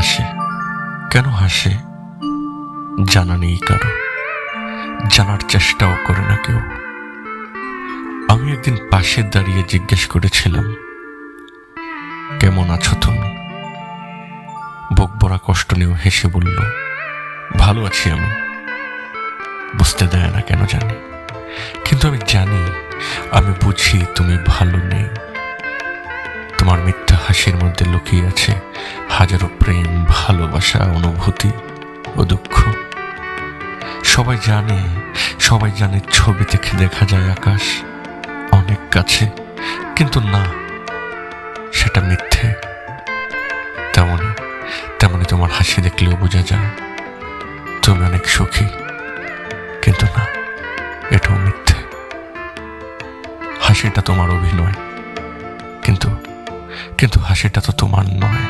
হাসে। কেন হাসে জানা নেই কারো, জানার চেষ্টাও করে না কেউ। আমি একদিন পাশে দাঁড়িয়ে জিজ্ঞেস করেছিলাম, কেমন আছো তুমি? বুক ভরা কষ্ট নিয়েও হেসে বলল, ভালো আছি আমি। বুঝতে দেয় না কেন জানি, কিন্তু আমি জানি, আমি বুঝি তুমি ভালো নেই। তোমার মিথ্যা হাসির মধ্যে লুকিয়ে আছে হাজারো প্রেম, ভালোবাসা, অনুভূতি ও দুঃখ। সবাই জানে ছবি থেকে দেখা যায় আকাশ অনেক কাছে, কিন্তু না, সেটা মিথ্যে। তেমনি তোমার হাসি দেখলেও বোঝা যায় তুমি অনেক সুখী, কিন্তু না, এটাও মিথ্যে। হাসিটা তোমার অভিনয়, কিন্তু হাসিটা তো তোমার নয়।